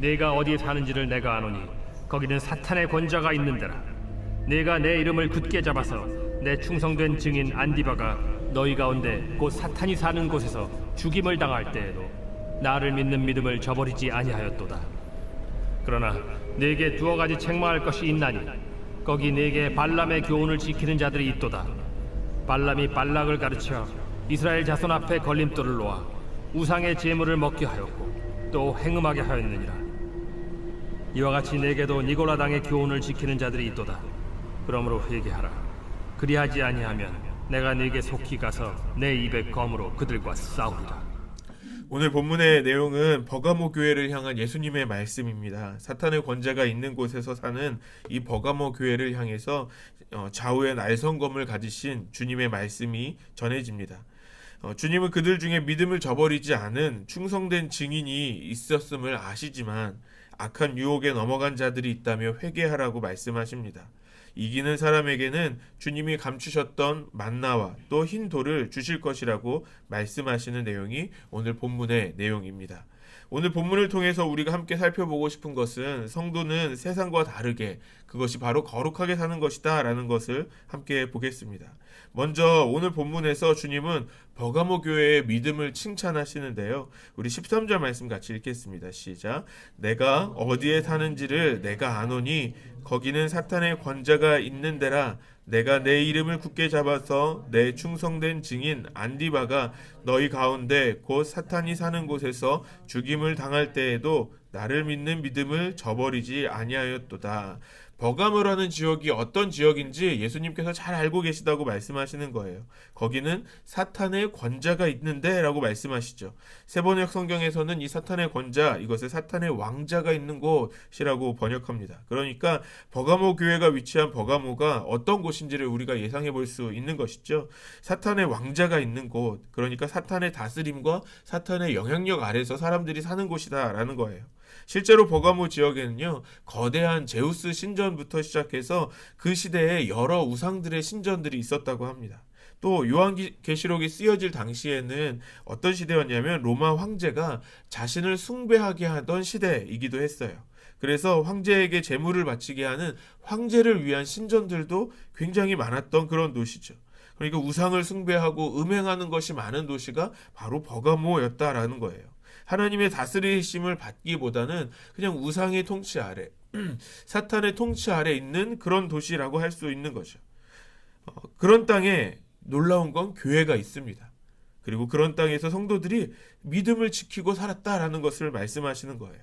네가 어디에 사는지를 내가 아노니 거기는 사탄의 권자가 있는 데라. 네가 내 이름을 굳게 잡아서 내 충성된 증인 안디바가 너희 가운데 곧 사탄이 사는 곳에서 죽임을 당할 때에도 나를 믿는 믿음을 저버리지 아니하였도다. 그러나 네게 두어 가지 책망할 것이 있나니 거기 네게 발람의 교훈을 지키는 자들이 있도다. 발람이 발락을 가르쳐 이스라엘 자손 앞에 걸림돌을 놓아 우상의 제물을 먹게 하였고 또 행음하게 하였느니라. 이와 같이 네게도 니골라 당의 교훈을 지키는 자들이 있도다. 그러므로 회개하라. 그리하지 아니하면 내가 네게 속히 가서 내 입의 검으로 그들과 싸우리라. 오늘 본문의 내용은 버가모 교회를 향한 예수님의 말씀입니다. 사탄의 권자가 있는 곳에서 사는 이 버가모 교회를 향해서 좌우에 날성검을 가지신 주님의 말씀이 전해집니다. 주님은 그들 중에 믿음을 저버리지 않은 충성된 증인이 있었음을 아시지만 악한 유혹에 넘어간 자들이 있다며 회개하라고 말씀하십니다. 이기는 사람에게는 주님이 감추셨던 만나와 또 흰 돌을 주실 것이라고 말씀하시는 내용이 오늘 본문의 내용입니다. 오늘 본문을 통해서 우리가 함께 살펴보고 싶은 것은 성도는 세상과 다르게 그것이 바로 거룩하게 사는 것이다 라는 것을 함께 보겠습니다. 먼저 오늘 본문에서 주님은 버가모 교회의 믿음을 칭찬하시는데요. 우리 13절 말씀 같이 읽겠습니다. 시작. 내가 어디에 사는지를 내가 아노니 거기는 사탄의 권자가 있는 데라. 내가 내 이름을 굳게 잡아서 내 충성된 증인 안디바가 너희 가운데 곧 사탄이 사는 곳에서 죽임을 당할 때에도 나를 믿는 믿음을 저버리지 아니하였도다. 버가모라는 지역이 어떤 지역인지 예수님께서 잘 알고 계시다고 말씀하시는 거예요. 거기는 사탄의 권자가 있는데 라고 말씀하시죠. 세번역 성경에서는 이 사탄의 권자, 이것을 사탄의 왕자가 있는 곳이라고 번역합니다. 그러니까 버가모 교회가 위치한 버가모가 어떤 곳인지를 우리가 예상해 볼 수 있는 것이죠. 사탄의 왕자가 있는 곳, 그러니까 사탄의 다스림과 사탄의 영향력 아래서 사람들이 사는 곳이다 라는 거예요. 실제로 버가모 지역에는요, 거대한 제우스 신전부터 시작해서 그 시대에 여러 우상들의 신전들이 있었다고 합니다. 또 요한계시록이 쓰여질 당시에는 어떤 시대였냐면 로마 황제가 자신을 숭배하게 하던 시대이기도 했어요. 그래서 황제에게 제물을 바치게 하는 황제를 위한 신전들도 굉장히 많았던 그런 도시죠. 그러니까 우상을 숭배하고 음행하는 것이 많은 도시가 바로 버가모였다라는 거예요. 하나님의 다스리심을 받기보다는 그냥 우상의 통치 아래, 사탄의 통치 아래 있는 그런 도시라고 할 수 있는 거죠. 그런 땅에 놀라운 건 교회가 있습니다. 그리고 그런 땅에서 성도들이 믿음을 지키고 살았다라는 것을 말씀하시는 거예요.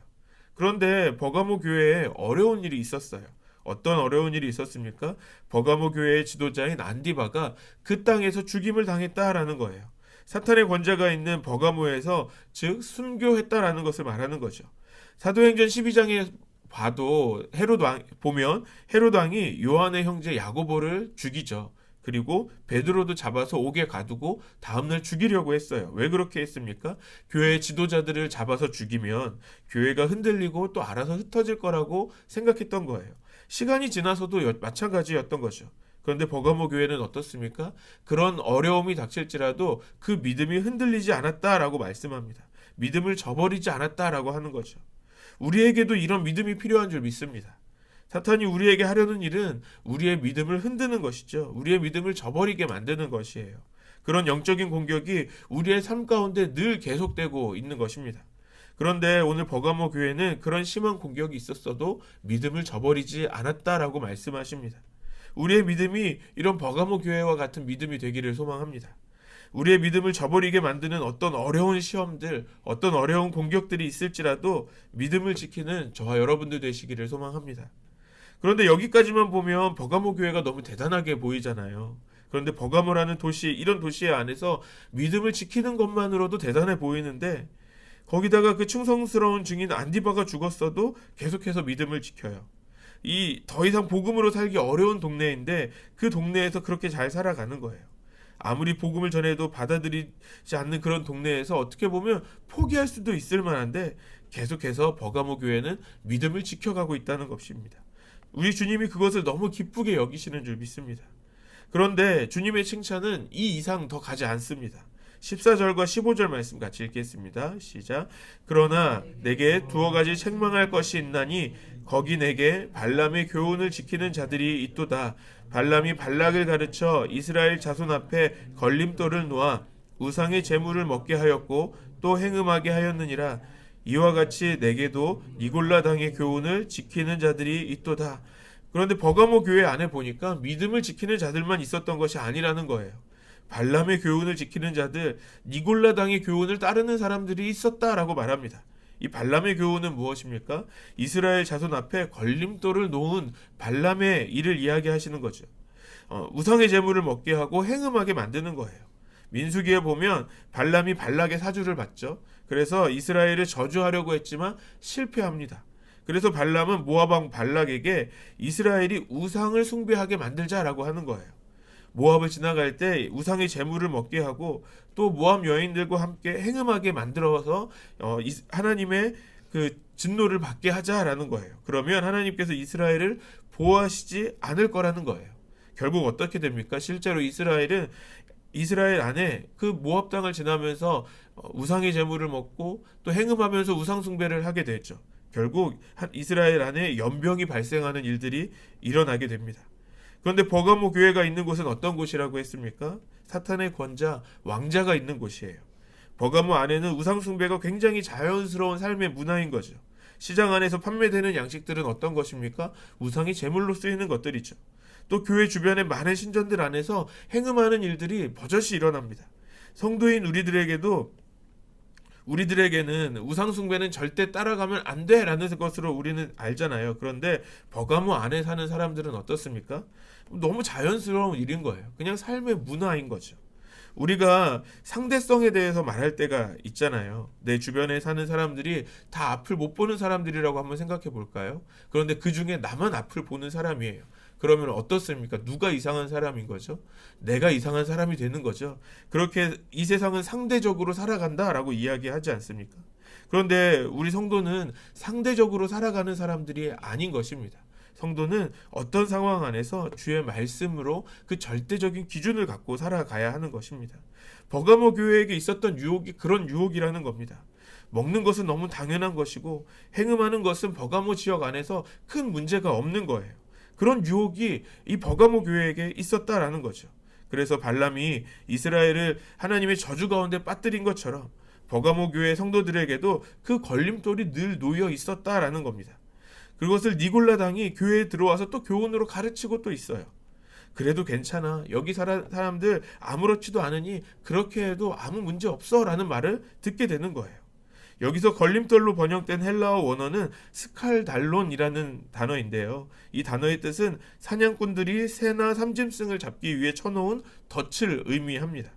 그런데 버가모 교회에 어려운 일이 있었어요. 어떤 어려운 일이 있었습니까? 버가모 교회의 지도자인 안디바가 그 땅에서 죽임을 당했다라는 거예요. 사탄의 권자가 있는 버가모에서 즉 순교했다라는 것을 말하는 거죠. 사도행전 12장에 봐도 헤롯 왕이 요한의 형제 야고보를 죽이죠. 그리고 베드로도 잡아서 옥에 가두고 다음날 죽이려고 했어요. 왜 그렇게 했습니까? 교회의 지도자들을 잡아서 죽이면 교회가 흔들리고 또 알아서 흩어질 거라고 생각했던 거예요. 시간이 지나서도 마찬가지였던 거죠. 그런데 버가모 교회는 어떻습니까? 그런 어려움이 닥칠지라도 그 믿음이 흔들리지 않았다라고 말씀합니다. 믿음을 저버리지 않았다라고 하는 거죠. 우리에게도 이런 믿음이 필요한 줄 믿습니다. 사탄이 우리에게 하려는 일은 우리의 믿음을 흔드는 것이죠. 우리의 믿음을 저버리게 만드는 것이에요. 그런 영적인 공격이 우리의 삶 가운데 늘 계속되고 있는 것입니다. 그런데 오늘 버가모 교회는 그런 심한 공격이 있었어도 믿음을 저버리지 않았다라고 말씀하십니다. 우리의 믿음이 이런 버가모 교회와 같은 믿음이 되기를 소망합니다. 우리의 믿음을 저버리게 만드는 어떤 어려운 시험들, 어떤 어려운 공격들이 있을지라도 믿음을 지키는 저와 여러분들 되시기를 소망합니다. 그런데 여기까지만 보면 버가모 교회가 너무 대단하게 보이잖아요. 그런데 버가모라는 도시, 이런 도시 안에서 믿음을 지키는 것만으로도 대단해 보이는데 거기다가 그 충성스러운 증인 안디바가 죽었어도 계속해서 믿음을 지켜요. 이 더 이상 복음으로 살기 어려운 동네인데 그 동네에서 그렇게 잘 살아가는 거예요. 아무리 복음을 전해도 받아들이지 않는 그런 동네에서 어떻게 보면 포기할 수도 있을 만한데 계속해서 버가모 교회는 믿음을 지켜가고 있다는 것입니다. 우리 주님이 그것을 너무 기쁘게 여기시는 줄 믿습니다. 그런데 주님의 칭찬은 이 이상 더 가지 않습니다. 14절과 15절 말씀 같이 읽겠습니다. 시작. 그러나 내게 두어 가지 책망할 것이 있나니 거기 내게 발람의 교훈을 지키는 자들이 있도다. 발람이 발락을 가르쳐 이스라엘 자손 앞에 걸림돌을 놓아 우상의 제물을 먹게 하였고 또 행음하게 하였느니라. 이와 같이 내게도 니골라 당의 교훈을 지키는 자들이 있도다. 그런데 버가모 교회 안에 보니까 믿음을 지키는 자들만 있었던 것이 아니라는 거예요. 발람의 교훈을 지키는 자들, 니골라 당의 교훈을 따르는 사람들이 있었다라고 말합니다. 이 발람의 교훈은 무엇입니까? 이스라엘 자손 앞에 걸림돌을 놓은 발람의 일을 이야기하시는 거죠. 우상의 제물을 먹게 하고 행음하게 만드는 거예요. 민수기에 보면 발람이 발락의 사주를 받죠. 그래서 이스라엘을 저주하려고 했지만 실패합니다. 그래서 발람은 모압 왕 발락에게 이스라엘이 우상을 숭배하게 만들자라고 하는 거예요. 모압을 지나갈 때 우상의 제물을 먹게 하고 또 모압 여인들과 함께 행음하게 만들어서 하나님의 그 진노를 받게 하자라는 거예요. 그러면 하나님께서 이스라엘을 보호하시지 않을 거라는 거예요. 결국 어떻게 됩니까? 실제로 이스라엘 안에 그 모압 땅을 지나면서 우상의 제물을 먹고 또 행음하면서 우상 숭배를 하게 되죠. 결국 이스라엘 안에 연병이 발생하는 일들이 일어나게 됩니다. 그런데 버가모 교회가 있는 곳은 어떤 곳이라고 했습니까? 사탄의 권자, 왕자가 있는 곳이에요. 버가모 안에는 우상 숭배가 굉장히 자연스러운 삶의 문화인 거죠. 시장 안에서 판매되는 양식들은 어떤 것입니까? 우상이 제물로 쓰이는 것들이죠. 또 교회 주변의 많은 신전들 안에서 행음하는 일들이 버젓이 일어납니다. 성도인 우리들에게는 우상 숭배는 절대 따라가면 안 돼라는 것으로 우리는 알잖아요. 그런데 버가모 안에 사는 사람들은 어떻습니까? 너무 자연스러운 일인 거예요. 그냥 삶의 문화인 거죠. 우리가 상대성에 대해서 말할 때가 있잖아요. 내 주변에 사는 사람들이 다 앞을 못 보는 사람들이라고 한번 생각해 볼까요? 그런데 그 중에 나만 앞을 보는 사람이에요. 그러면 어떻습니까? 누가 이상한 사람인 거죠? 내가 이상한 사람이 되는 거죠. 그렇게 이 세상은 상대적으로 살아간다라고 이야기하지 않습니까? 그런데 우리 성도는 상대적으로 살아가는 사람들이 아닌 것입니다. 성도는 어떤 상황 안에서 주의 말씀으로 그 절대적인 기준을 갖고 살아가야 하는 것입니다. 버가모 교회에게 있었던 유혹이 그런 유혹이라는 겁니다. 먹는 것은 너무 당연한 것이고 행음하는 것은 버가모 지역 안에서 큰 문제가 없는 거예요. 그런 유혹이 이 버가모 교회에게 있었다라는 거죠. 그래서 발람이 이스라엘을 하나님의 저주 가운데 빠뜨린 것처럼 버가모 교회 성도들에게도 그 걸림돌이 늘 놓여 있었다라는 겁니다. 그것을 니골라 당이 교회에 들어와서 또 교훈으로 가르치고 또 있어요. 그래도 괜찮아. 여기 사람들 아무렇지도 않으니 그렇게 해도 아무 문제 없어 라는 말을 듣게 되는 거예요. 여기서 걸림돌로 번역된 헬라어 원어는 스칼달론이라는 단어인데요. 이 단어의 뜻은 사냥꾼들이 새나 삼짐승을 잡기 위해 쳐놓은 덫을 의미합니다.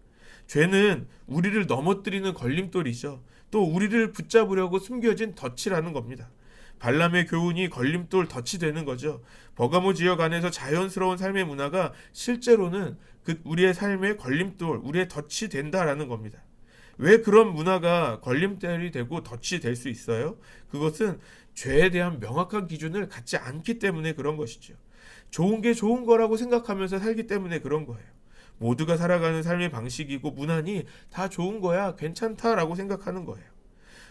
죄는 우리를 넘어뜨리는 걸림돌이죠. 또 우리를 붙잡으려고 숨겨진 덫이라는 겁니다. 발람의 교훈이 걸림돌 덫이 되는 거죠. 버가모 지역 안에서 자연스러운 삶의 문화가 실제로는 우리의 삶의 걸림돌, 우리의 덫이 된다라는 겁니다. 왜 그런 문화가 걸림돌이 되고 덫이 될 수 있어요? 그것은 죄에 대한 명확한 기준을 갖지 않기 때문에 그런 것이죠. 좋은 게 좋은 거라고 생각하면서 살기 때문에 그런 거예요. 모두가 살아가는 삶의 방식이고 문화니 다 좋은 거야, 괜찮다라고 생각하는 거예요.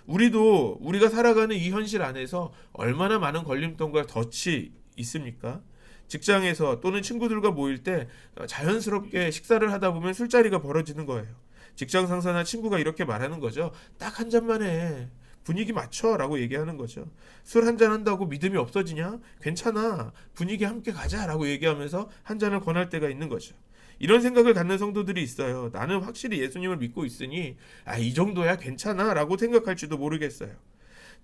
우리가 살아가는 이 현실 안에서 얼마나 많은 걸림돌과 덫이 있습니까? 직장에서 또는 친구들과 모일 때 자연스럽게 식사를 하다 보면 술자리가 벌어지는 거예요. 직장 상사나 친구가 이렇게 말하는 거죠. 딱 한 잔만 해. 분위기 맞춰 라고 얘기하는 거죠. 술 한 잔 한다고 믿음이 없어지냐? 괜찮아. 분위기 함께 가자 라고 얘기하면서 한 잔을 권할 때가 있는 거죠. 이런 생각을 갖는 성도들이 있어요. 나는 확실히 예수님을 믿고 있으니 이 정도야 괜찮아 라고 생각할지도 모르겠어요.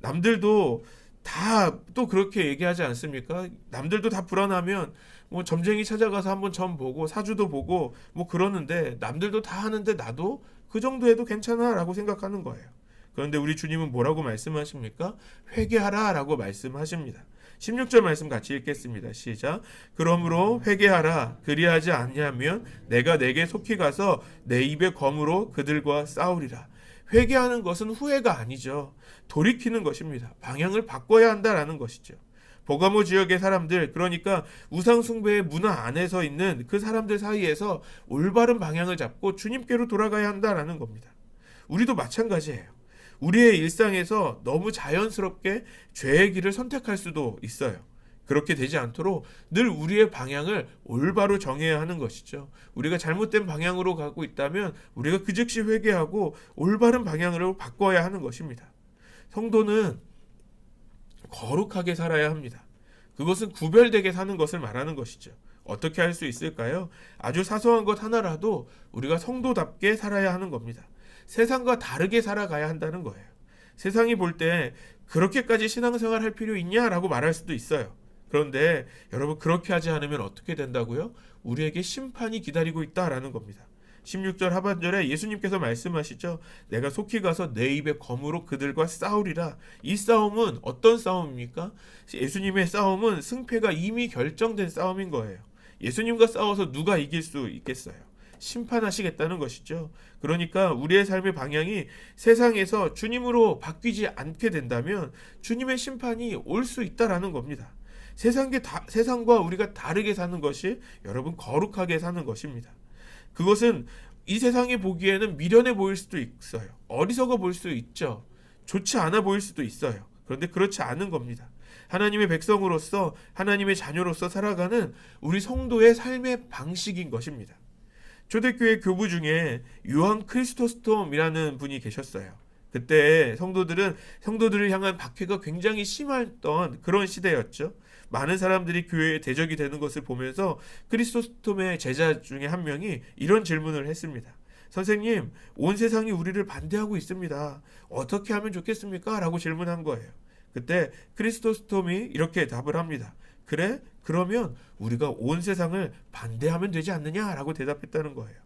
남들도 다 또 그렇게 얘기하지 않습니까? 남들도 다 불안하면 뭐 점쟁이 찾아가서 한번 점 보고 사주도 보고 뭐 그러는데 남들도 다 하는데 나도 그 정도 해도 괜찮아 라고 생각하는 거예요. 그런데 우리 주님은 뭐라고 말씀하십니까? 회개하라 라고 말씀하십니다. 16절 말씀 같이 읽겠습니다. 시작. 그러므로 회개하라. 그리하지 아니하면 내가 내게 속히 가서 내 입의 검으로 그들과 싸우리라. 회개하는 것은 후회가 아니죠. 돌이키는 것입니다. 방향을 바꿔야 한다라는 것이죠. 버가모 지역의 사람들, 그러니까 우상 숭배의 문화 안에서 있는 그 사람들 사이에서 올바른 방향을 잡고 주님께로 돌아가야 한다라는 겁니다. 우리도 마찬가지예요. 우리의 일상에서 너무 자연스럽게 죄의 길을 선택할 수도 있어요. 그렇게 되지 않도록 늘 우리의 방향을 올바로 정해야 하는 것이죠. 우리가 잘못된 방향으로 가고 있다면 우리가 그 즉시 회개하고 올바른 방향으로 바꿔야 하는 것입니다. 성도는 거룩하게 살아야 합니다. 그것은 구별되게 사는 것을 말하는 것이죠. 어떻게 할 수 있을까요? 아주 사소한 것 하나라도 우리가 성도답게 살아야 하는 겁니다. 세상과 다르게 살아가야 한다는 거예요. 세상이 볼 때 그렇게까지 신앙생활 할 필요 있냐라고 말할 수도 있어요. 그런데 여러분, 그렇게 하지 않으면 어떻게 된다고요? 우리에게 심판이 기다리고 있다라는 겁니다. 16절 하반절에 예수님께서 말씀하시죠. 내가 속히 가서 내 입의 검으로 그들과 싸우리라. 이 싸움은 어떤 싸움입니까? 예수님의 싸움은 승패가 이미 결정된 싸움인 거예요. 예수님과 싸워서 누가 이길 수 있겠어요? 심판하시겠다는 것이죠. 그러니까 우리의 삶의 방향이 세상에서 주님으로 바뀌지 않게 된다면 주님의 심판이 올 수 있다라는 겁니다. 세상과 우리가 다르게 사는 것이 여러분 거룩하게 사는 것입니다. 그것은 이 세상이 보기에는 미련해 보일 수도 있어요. 어리석어 보일 수도 있죠. 좋지 않아 보일 수도 있어요. 그런데 그렇지 않은 겁니다. 하나님의 백성으로서, 하나님의 자녀로서 살아가는 우리 성도의 삶의 방식인 것입니다. 초대교회 교부 중에 요한 크리스토스톰이라는 분이 계셨어요. 그때 성도들을 향한 박해가 굉장히 심했던 그런 시대였죠. 많은 사람들이 교회에 대적이 되는 것을 보면서 크리스토스톰의 제자 중에 한 명이 이런 질문을 했습니다. 선생님, 온 세상이 우리를 반대하고 있습니다. 어떻게 하면 좋겠습니까? 라고 질문한 거예요. 그때 크리스토스톰이 이렇게 답을 합니다. 그래? 그러면 우리가 온 세상을 반대하면 되지 않느냐? 라고 대답했다는 거예요.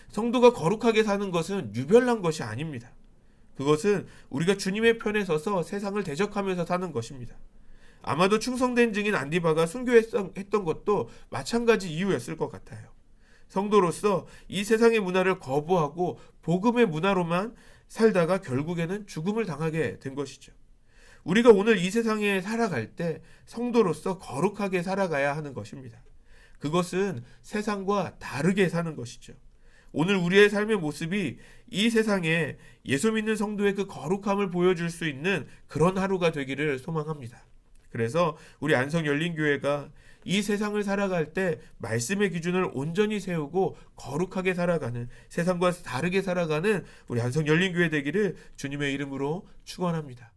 성도가 거룩하게 사는 것은 유별난 것이 아닙니다. 그것은 우리가 주님의 편에 서서 세상을 대적하면서 사는 것입니다. 아마도 충성된 증인 안디바가 순교했던 것도 마찬가지 이유였을 것 같아요. 성도로서 이 세상의 문화를 거부하고 복음의 문화로만 살다가 결국에는 죽음을 당하게 된 것이죠. 우리가 오늘 이 세상에 살아갈 때 성도로서 거룩하게 살아가야 하는 것입니다. 그것은 세상과 다르게 사는 것이죠. 오늘 우리의 삶의 모습이 이 세상에 예수 믿는 성도의 그 거룩함을 보여줄 수 있는 그런 하루가 되기를 소망합니다. 그래서 우리 안성열린교회가 이 세상을 살아갈 때 말씀의 기준을 온전히 세우고 거룩하게 살아가는, 세상과 다르게 살아가는 우리 안성열린교회 되기를 주님의 이름으로 축원합니다.